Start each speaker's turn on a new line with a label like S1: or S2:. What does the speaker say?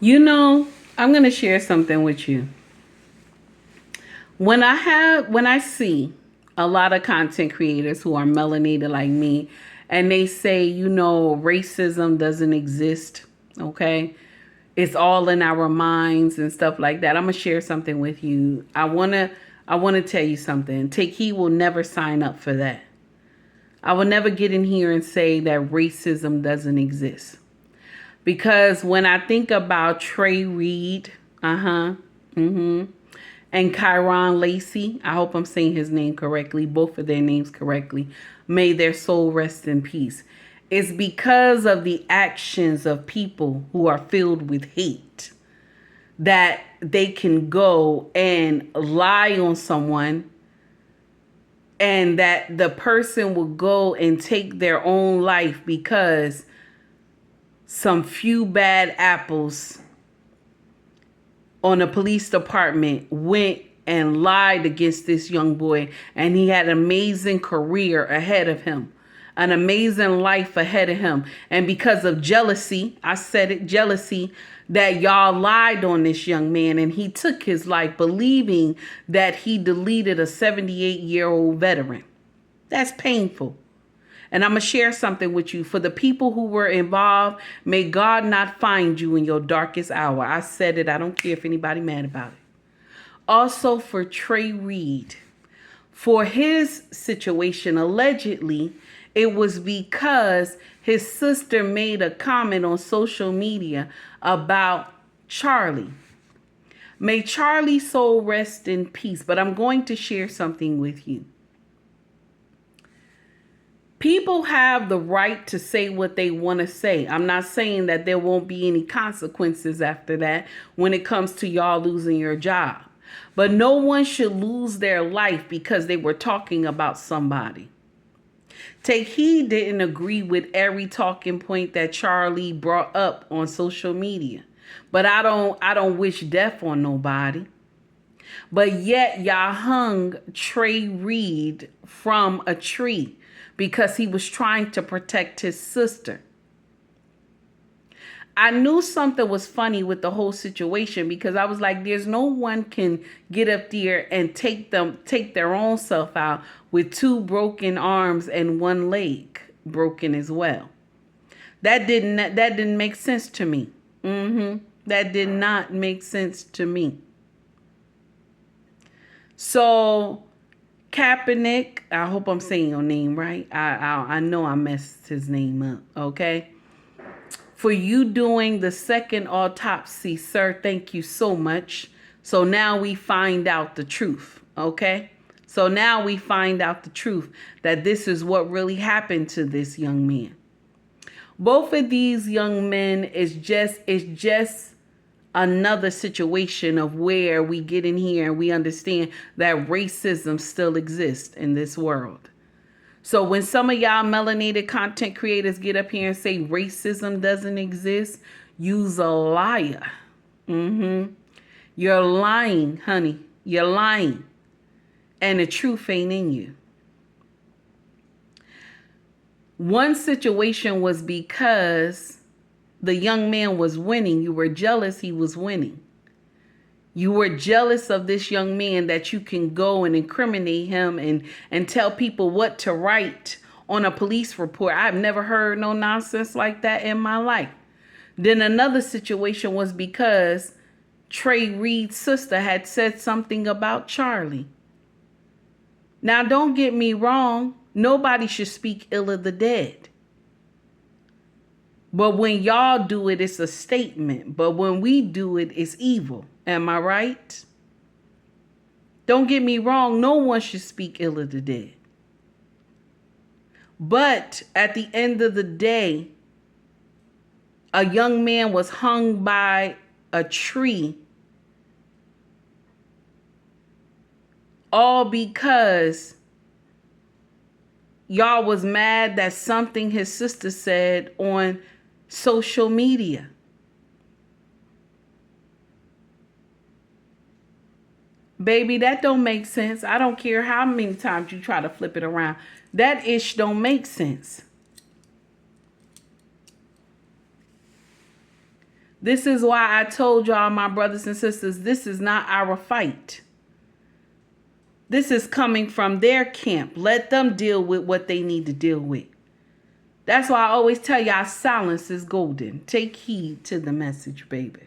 S1: You know, I'm going to share something with you. When I see a lot of content creators who are melanated like me and they say, racism doesn't exist, okay? It's all in our minds and stuff like that. I'm going to share something with you. I want to tell you something. Take He will never sign up for that. I will never get in here and say that racism doesn't exist. Because when I think about Trey Reed, and Kyron Lacey, I hope I'm saying his name correctly, both of their names correctly, may their soul rest in peace. It's because of the actions of people who are filled with hate that they can go and lie on someone, and that the person will go and take their own life because some few bad apples on a police department went and lied against this young boy, and he had an amazing career ahead of him, an amazing life ahead of him. And because of jealousy, I said it, jealousy, that y'all lied on this young man, and he took his life believing that he deleted a 78-year-old veteran. That's painful. And I'm going to share something with you. For the people who were involved, may God not find you in your darkest hour. I said it. I don't care if anybody mad about it. Also for Trey Reed, for his situation, allegedly, it was because his sister made a comment on social media about Charlie. May Charlie's soul rest in peace. But I'm going to share something with you. People have the right to say what they want to say. I'm not saying that there won't be any consequences after that when it comes to y'all losing your job. But no one should lose their life because they were talking about somebody. Take He didn't agree with every talking point that Charlie brought up on social media. But I don't wish death on nobody. But yet y'all hung Trey Reed from a tree because he was trying to protect his sister. I knew something was funny with the whole situation because I was like, there's no one can get up there and take their own self out with two broken arms and one leg broken as well. That didn't make sense to me. That did not make sense to me. So Kaepernick, I hope I'm saying your name right. I know I messed his name up, okay? For you doing the second autopsy, sir, thank you so much. So now we find out the truth, okay? So now we find out the truth that this is what really happened to this young man. Both of these young men is just another situation of where we get in here and we understand that racism still exists in this world. So when some of y'all melanated content creators get up here and say racism doesn't exist, you's a liar. You're lying, honey. You're lying. And the truth ain't in you. One situation was because the young man was winning. You were jealous he was winning. You were jealous of this young man that you can go and incriminate him and tell people what to write on a police report. I've never heard no nonsense like that in my life. Then another situation was because Trey Reed's sister had said something about Charlie. Now, don't get me wrong. Nobody should speak ill of the dead. But when y'all do it, it's a statement. But when we do it, it's evil. Am I right? Don't get me wrong. No one should speak ill of the dead. But at the end of the day, a young man was hung by a tree, all because y'all was mad that something his sister said on social media. Baby, that don't make sense. I don't care how many times you try to flip it around. That ish don't make sense. This is why I told y'all, my brothers and sisters, this is not our fight. This is coming from their camp. Let them deal with what they need to deal with. That's why I always tell y'all silence is golden. Take heed to the message, baby.